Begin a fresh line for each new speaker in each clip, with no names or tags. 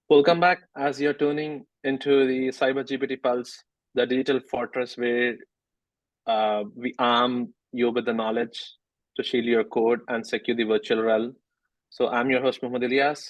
Welcome back as you're tuning into the Cyber GPT Pulse, the digital fortress where we arm you with the knowledge to shield your code and secure the virtual realm. So I'm your host, Muhammad Ilyas.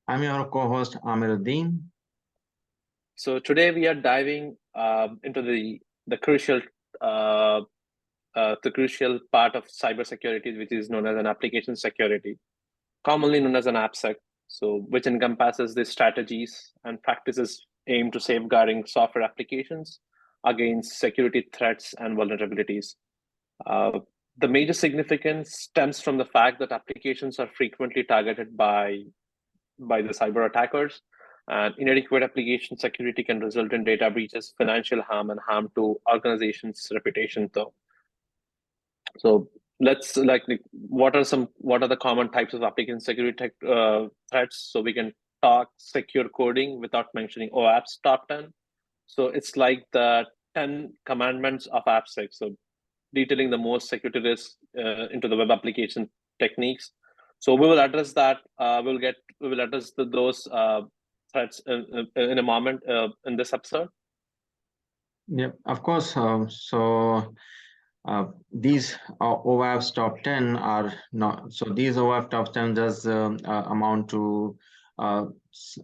I'm your co-host Amiruddin.
So today we are diving into the crucial uh, the crucial part of cybersecurity, which is known as an application security, commonly known as an AppSec. So which encompasses the strategies and practices aimed to safeguarding software applications against security threats and vulnerabilities. Uh, the major significance stems from the fact that applications are frequently targeted by the cyber attackers, and inadequate application security can result in data breaches, financial harm, and harm to organizations' reputation. Though, so let's what are the common types of application security threats? So we can talk secure coding without mentioning OApp's top 10. So it's like the 10 commandments of AppSec. So detailing the most security risks into the web application techniques. So we will address that. We will address those threats in a moment in this episode.
Yeah, of course. These OWASP top 10 are not. So these OWASP top 10 does amount to uh, s-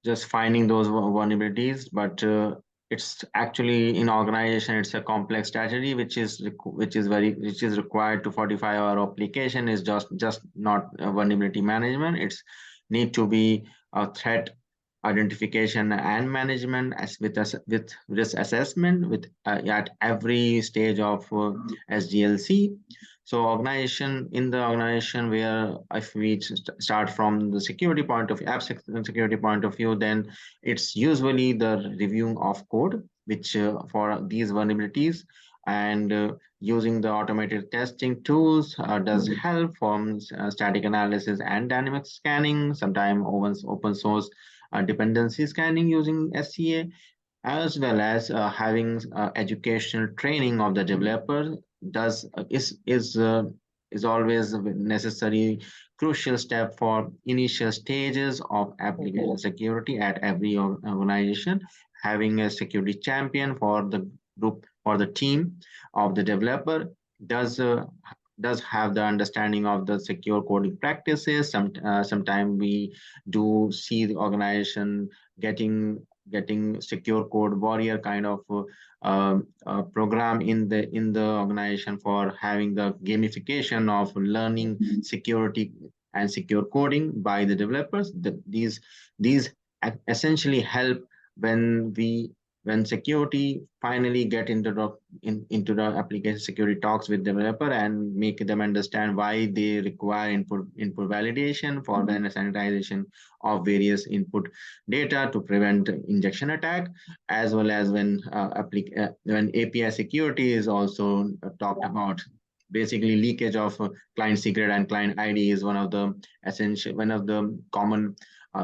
just finding those vulnerabilities, but it's actually in organization. It's a complex strategy which is required to fortify our application. Is just not vulnerability management. It's need to be a threat identification and management with risk assessment with at every stage of SDLC. So organization in the organization where if we start from the security point of app security point of view, then it's usually the reviewing of code which for these vulnerabilities and using the automated testing tools does help from static analysis and dynamic scanning, sometimes open source dependency scanning using SCA, as well as having educational training of the developer does is always a necessary crucial step for initial stages of application security at every organization. Having a security champion for the group or the team of the developer does does have the understanding of the secure coding practices. Sometimes we do see the organization getting secure code warrior kind of program in the organization for having the gamification of learning security and secure coding by the developers. These essentially help when we when security finally get into the application security talks with developer and make them understand why they require input validation for the sanitization of various input data to prevent injection attack, as well as when API security is also talked about. Basically, leakage of client secret and client ID is one of the common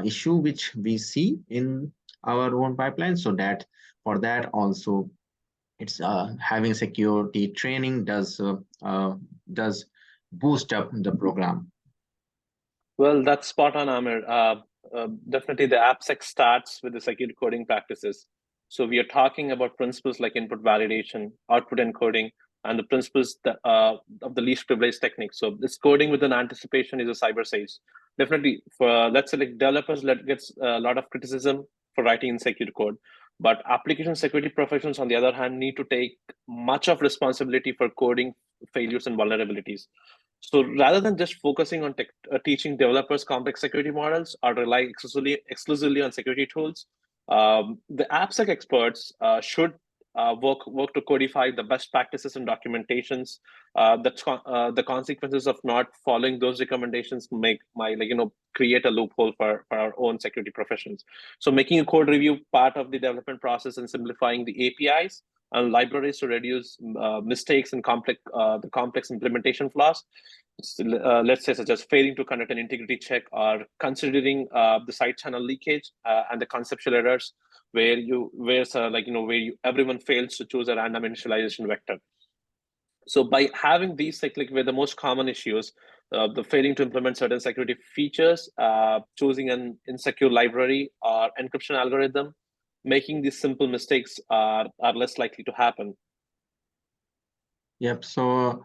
issue which we see in our own pipeline. So that for that also, it's having security training does boost up the program.
Well, that's spot on, Amir. Definitely, the AppSec starts with the secure coding practices. So we are talking about principles like input validation, output encoding, and the principles of the least privilege technique. So this coding with an anticipation is a cyber sage. Definitely, for let's say like developers gets a lot of criticism for writing insecure code, but application security professionals, on the other hand, need to take much of responsibility for coding failures and vulnerabilities. So rather than just focusing on teaching developers complex security models or rely exclusively on security tools, the AppSec experts should work to codify the best practices and documentations. The consequences of not following those recommendations might create a loophole for our own security professions. So making a code review part of the development process and simplifying the APIs and libraries to reduce mistakes and the complex implementation flaws. Let's say such as failing to conduct an integrity check or considering the side channel leakage and the conceptual errors where everyone fails to choose a random initialization vector. So by having these cyclic were the most common issues, the failing to implement certain security features, choosing an insecure library or encryption algorithm, making these simple mistakes are less likely to happen.
Yep. So,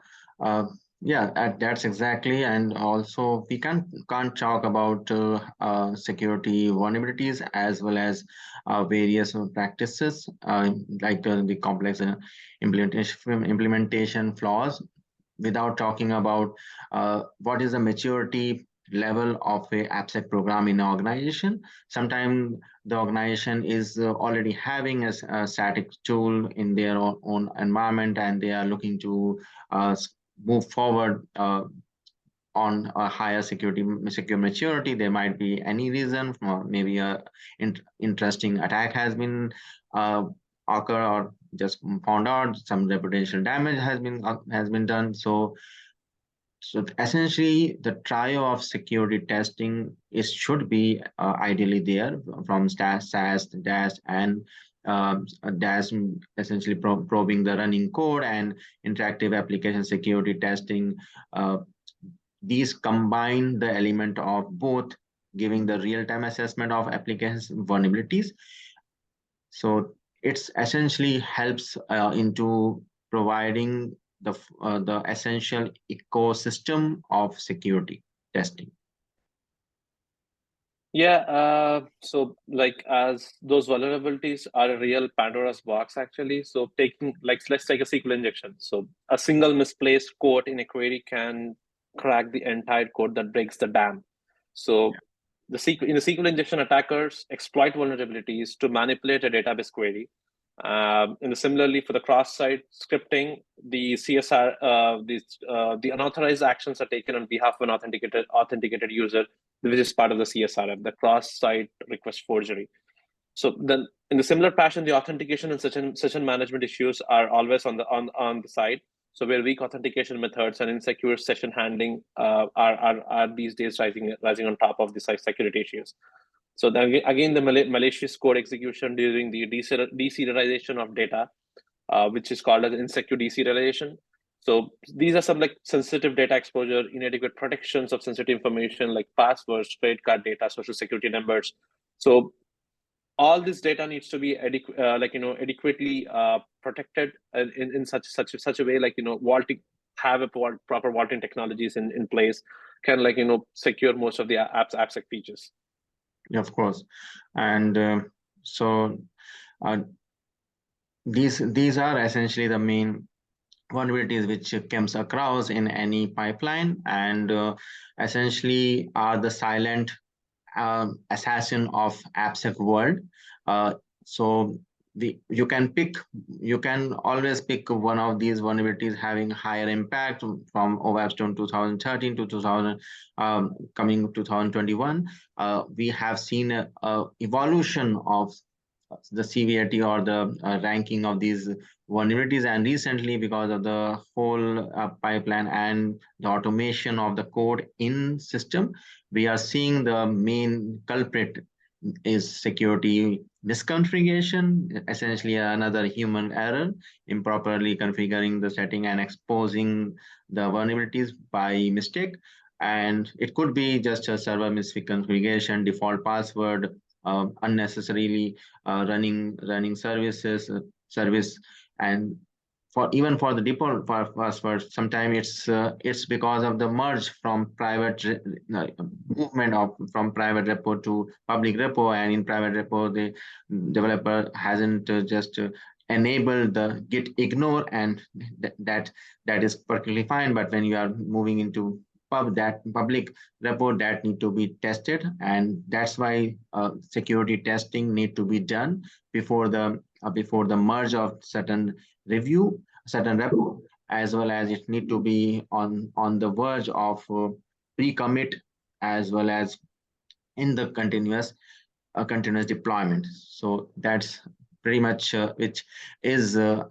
yeah, that's exactly. And also, we can't talk about security vulnerabilities as well as various practices like the complex implementation flaws without talking about what is the maturity level of a AppSec program in an organization. Sometimes the organization is already having a static tool in their own environment, and they are looking to uh, move forward on a higher secure maturity. There might be any reason, maybe a interesting attack has been uh, occur, or just found out some reputational damage has been done. So essentially, the trio of security testing is should be ideally there from SAS, DAS, and DAS, essentially probing the running code, and interactive application security testing. Uh, these combine the element of both, giving the real-time assessment of application vulnerabilities. So it's essentially helps into providing the essential ecosystem of security testing.
Yeah, so like as those vulnerabilities are a real Pandora's box actually. So taking like let's take a SQL injection. So a single misplaced quote in a query can crack the entire code that breaks the dam. So the SQL in the SQL injection, attackers exploit vulnerabilities to manipulate a database query. Similarly, for the cross-site scripting, the CSR, the unauthorized actions are taken on behalf of an authenticated user, which is part of the CSRF, the cross-site request forgery. So then, in the similar fashion, the authentication and session management issues are always on the side. So where weak authentication methods and insecure session handling are these days rising on top of the security issues. So then again, the malicious code execution during the deserialization of data, which is called as insecure deserialization. So these are some like sensitive data exposure, inadequate protections of sensitive information like passwords, credit card data, social security numbers. So all this data needs to be adequately protected in such a way, like vaulting, have a proper vaulting technologies in place can secure most of the AppSec features.
Of course. And so uh, these are essentially the main vulnerabilities which comes across in any pipeline, and essentially are the silent assassin of AppSec world. Uh, so you can always pick one of these vulnerabilities having higher impact from OWASP 2013 to 2000, coming 2021. We have seen a evolution of the severity or the ranking of these vulnerabilities, and recently, because of the whole pipeline and the automation of the code in system, we are seeing the main culprit is security misconfiguration, essentially another human error, improperly configuring the setting and exposing the vulnerabilities by mistake. And it could be just a server misconfiguration, default password, unnecessarily running service, and for even for the default password, sometimes it's because of the merge from movement of from private repo to public repo, and in private repo the developer hasn't just enabled the git ignore, and that is perfectly fine. But when you are moving into public repo, that need to be tested, and that's why security testing need to be done before the merge of certain repo, as well as it need to be on the verge of pre-commit, as well as in the continuous deployment. So that's pretty much which is the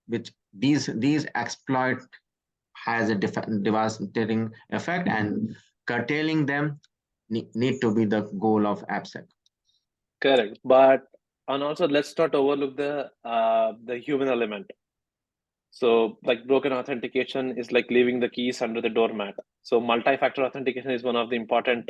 which these exploit has a devastating effect, and curtailing them need to be the goal of AppSec.
Correct, but and also let's not overlook the human element. So like broken authentication is like leaving the keys under the doormat. So multi-factor authentication is one of the important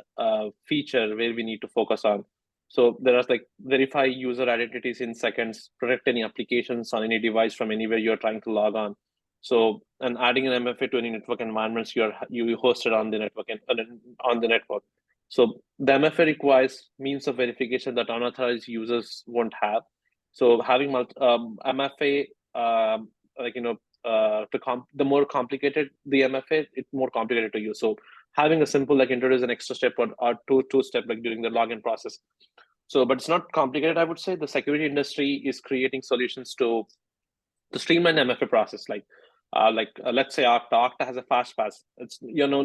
feature where we need to focus on. So there are like verify user identities in seconds, protect any applications on any device from anywhere you're trying to log on. So and adding an MFA to any network environments you hosted on the network and on the network. So the MFA requires means of verification that unauthorized users won't have. So having MFA like the more complicated the MFA, it's more complicated to use. So having a simple like introduce an extra step or two step like during the login process. So, but it's not complicated. I would say the security industry is creating solutions to the streamline MFA process. Let's say Okta has a fast pass. It's you no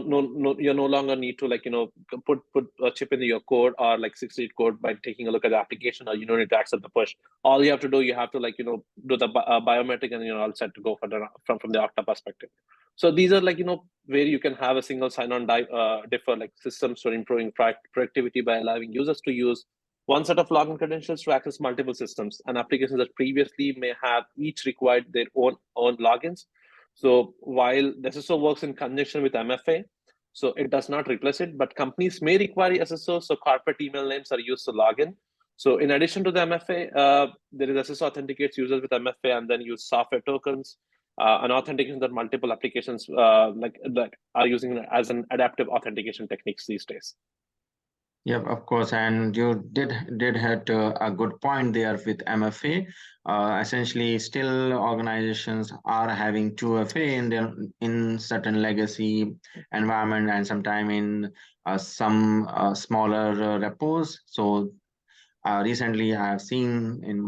longer need to put a chip in your code or like 6-digit code by taking a look at the application, or you don't need to accept the push. All you have to do, you have to do the biometric, and you're all set to go for the from the Okta perspective. So these are where you can have a single sign-on differ like systems for improving productivity by allowing users to use one set of login credentials to access multiple systems, and applications that previously may have each required their own logins. So while the SSO works in conjunction with MFA, so it does not replace it, but companies may require SSO, so corporate email names are used to log in. So in addition to the MFA, there is SSO authenticates users with MFA and then use software tokens and authentication that multiple applications that are using as an adaptive authentication techniques these days.
Yep, of course, and you did hit a good point there with MFA. Essentially, still organizations are having 2FA in their in certain legacy environment, and sometime in some smaller repos. So recently, I have seen in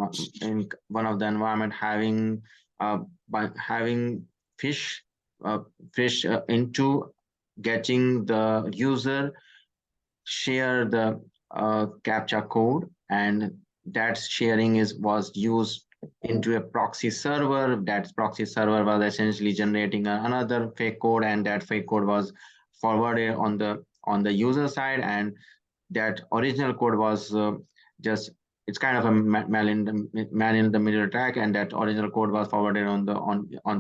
one of the environment having by having fish fish into getting the user share the captcha code, and that sharing was used into a proxy server. That proxy server was essentially generating another fake code, and that fake code was forwarded on the user side, and that original code was just it's kind of a man in the middle attack, and that original code was forwarded on the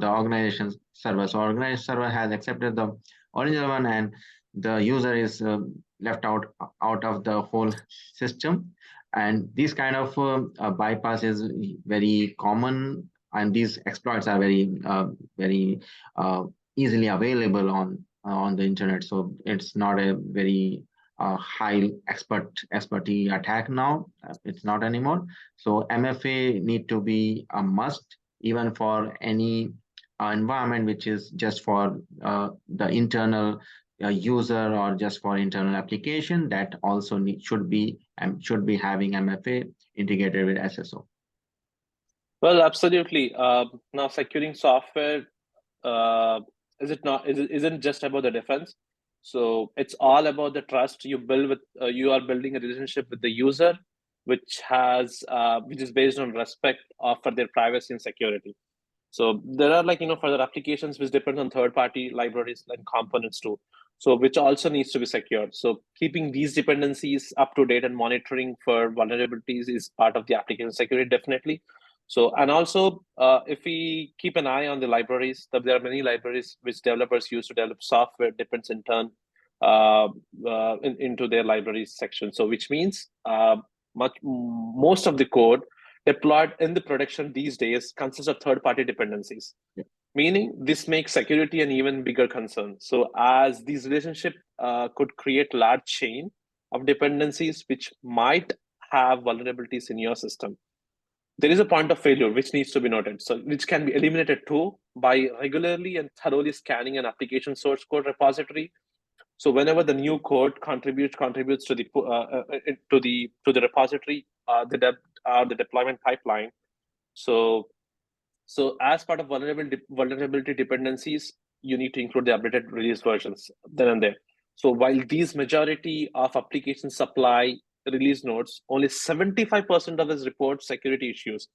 organization's server. So organization server has accepted the original one, and the user is left out of the whole system. And this kind of bypass is very common, and these exploits are very easily available on the internet. So it's not a very high expertise attack now. It's not anymore. So MFA need to be a must even for any environment which is just for the internal user or just for internal application. That also should be having MFA integrated with SSO.
Well, absolutely. Now, securing software is it not? Isn't just about the defense. So it's all about the trust you build with. You are building a relationship with the user, which is based on respect for their privacy and security. So there are further applications which depend on third-party libraries and components too. So which also needs to be secured. So keeping these dependencies up to date and monitoring for vulnerabilities is part of the application security, definitely. So, and also if we keep an eye on the libraries, there are many libraries which developers use to develop software depends in turn into their libraries section. So which means most of the code deployed in the production these days consists of third-party dependencies.
Yeah.
Meaning this makes security an even bigger concern. So as these relationships could create large chain of dependencies which might have vulnerabilities in your system, there is a point of failure which needs to be noted. So which can be eliminated too by regularly and thoroughly scanning an application source code repository. So whenever the new code contributes to the repository, the deployment pipeline. So as part of vulnerability dependencies, you need to include the updated release versions then and there. So while these majority of applications supply release notes, only 75% of us report security issues,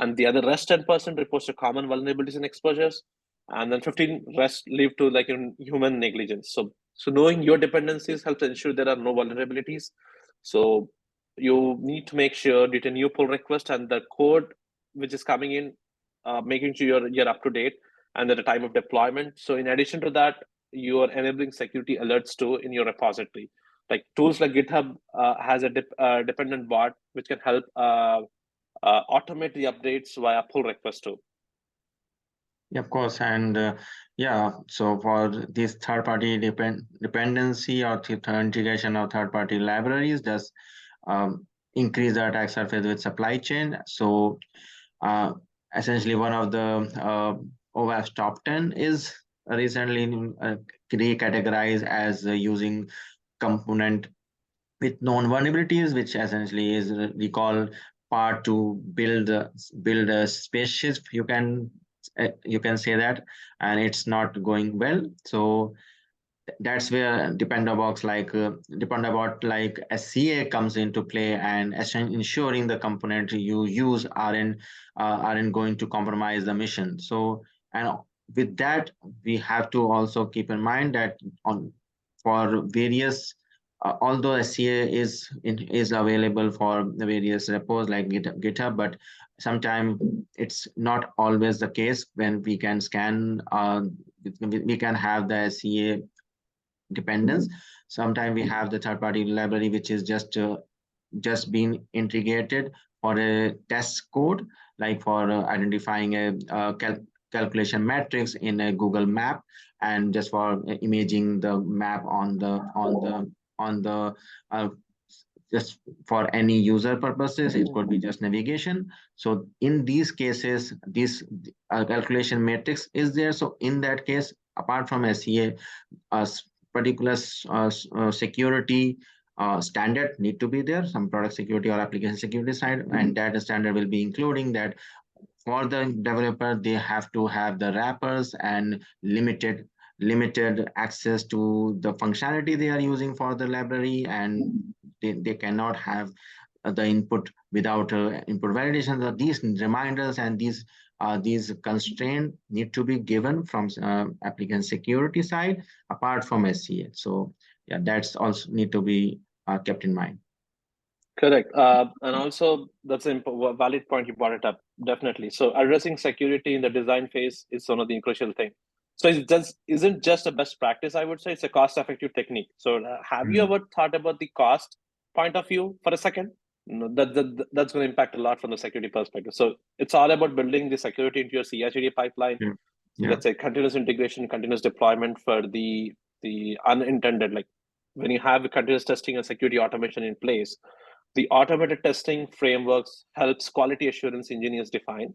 and the other rest 10% reports to common vulnerabilities and exposures, and then 15 rest leave to human negligence. So knowing your dependencies helps ensure there are no vulnerabilities. So you need to make sure did a new pull request and the code which is coming in, making sure you're up to date. and at the time of deployment. So in addition to that, you are enabling security alerts too in your repository. Like tools like GitHub has a dependent bot which can help automate the updates via pull request too.
Yeah, of course. And yeah, so for this third-party dependency or integration of third-party libraries does increase the attack surface with supply chain. So uh, essentially one of the OWASP top 10 is recently recategorized as using component with known vulnerabilities, which essentially is recall part to build a spaceship. You can say that, and it's not going well. So that's where dependabot like SCA comes into play, and ensuring the component you use aren't going to compromise the mission. So, and with that, we have to also keep in mind that on for various although SCA is available for the various repos like GitHub, but sometimes it's not always the case when we can scan. We can have the SCA dependence. Sometimes we have the third-party library which is just being integrated for a test code, like for identifying a calculation matrix in a Google map, and just for imaging the map on the uh, just for any user purposes. It could be just navigation. So in these cases, this calculation matrix is there. So in that case, apart from SCA, a particular security standard need to be there, some product security or application security side, and that standard will be including that for the developer they have to have the wrappers and limited access to the functionality they are using for the library, and they cannot have the input without input validation. So these reminders and these constraints need to be given from applicant security side apart from SCA. So yeah, that's also need to be kept in mind.
Correct. And also, that's a valid point you brought it up. Definitely. So, addressing security in the design phase is one of the crucial thing. So, it just isn't just a best practice. I would say it's a cost-effective technique. So, have you
Mm.
ever thought about the cost point of view for a second? No, that's going to impact a lot from the security perspective. So, it's all about building the security into your CI/CD pipeline.
Yeah.
So,
Yeah.
let's say continuous integration, continuous deployment for the unintended, like when you have continuous testing and security automation in place, the automated testing frameworks helps quality assurance engineers define,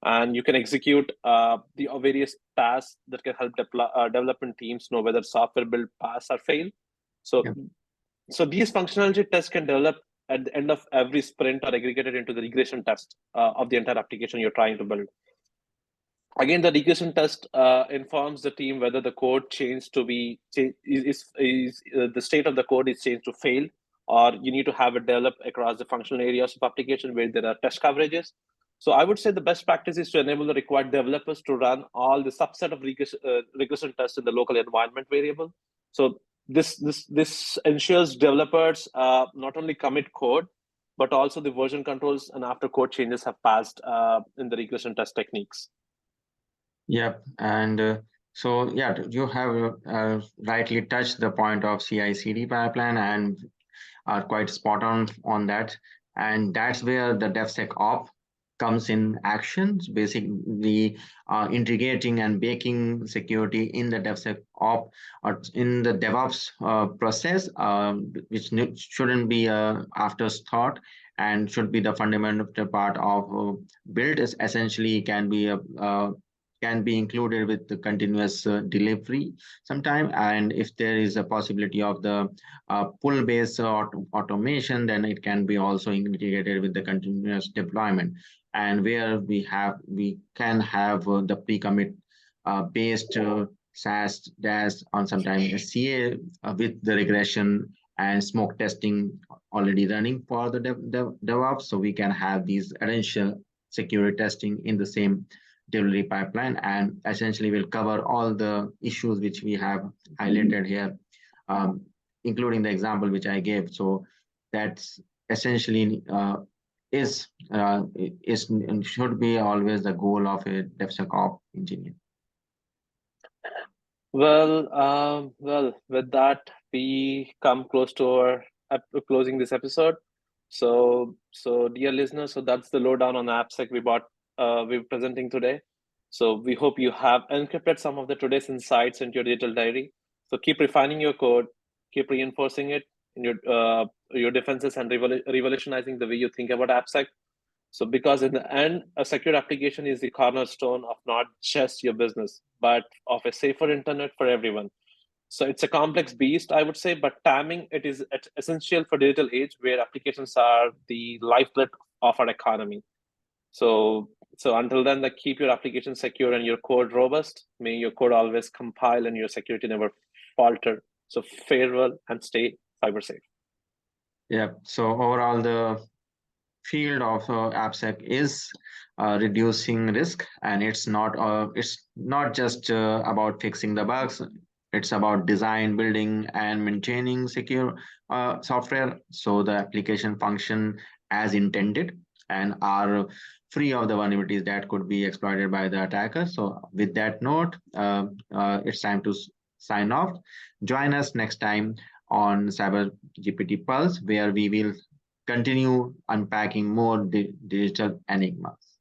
and you can execute the various tasks that can help development teams know whether software build pass or fail. So,
Yeah.
so these functionality tests can develop at the end of every sprint or aggregated into the regression test of the entire application you're trying to build. Again, the regression test informs the team whether the code changed to be the state of the code is changed to fail, or you need to have it develop across the functional areas of application where there are test coverages. So I would say the best practice is to enable the required developers to run all the subset of regression tests in the local environment variable. So this ensures developers not only commit code, but also the version controls and after code changes have passed in the regression test techniques.
Yep. And so, yeah, you have rightly touched the point of CI/CD pipeline and are quite spot on that. And that's where the DevSecOps comes in action. Basically, integrating and baking security in the DevSecOps or in the DevOps process, which shouldn't be a afterthought and should be the fundamental part of build. Is essentially can be included with the continuous delivery sometime. And if there is a possibility of the pull-based automation, then it can be also integrated with the continuous deployment. And where we can have the pre-commit based SaaS, DAS on sometimes CA with the regression and smoke testing already running for the DevOps. So we can have these additional security testing in the same delivery pipeline, and essentially will cover all the issues which we have highlighted here, um, including the example which I gave. So that's essentially is and should be always the goal of a DevSecOps engineer.
Well, with that, we come close to our closing this episode. So, dear listeners, so that's the lowdown on the AppSec we're presenting today. So, we hope you have encrypted some of the today's insights into your digital diary. So, keep refining your code, keep reinforcing it in your defenses, and revolutionizing the way you think about AppSec. So, because in the end, a secure application is the cornerstone of not just your business, but of a safer internet for everyone. So it's a complex beast, I would say, but timing it is essential for digital age where applications are the lifeblood of our economy. So until then, like, keep your application secure and your code robust. May your code always compile and your security never falter. So farewell and stay cyber safe.
Yeah. So overall, the field of AppSec is reducing risk, and it's not just about fixing the bugs. It's about design, building, and maintaining secure software so the application function as intended and are free of the vulnerabilities that could be exploited by the attacker. So with that note, it's time to sign off. Join us next time on Cyber GPT Pulse, where we will continue unpacking more digital enigmas.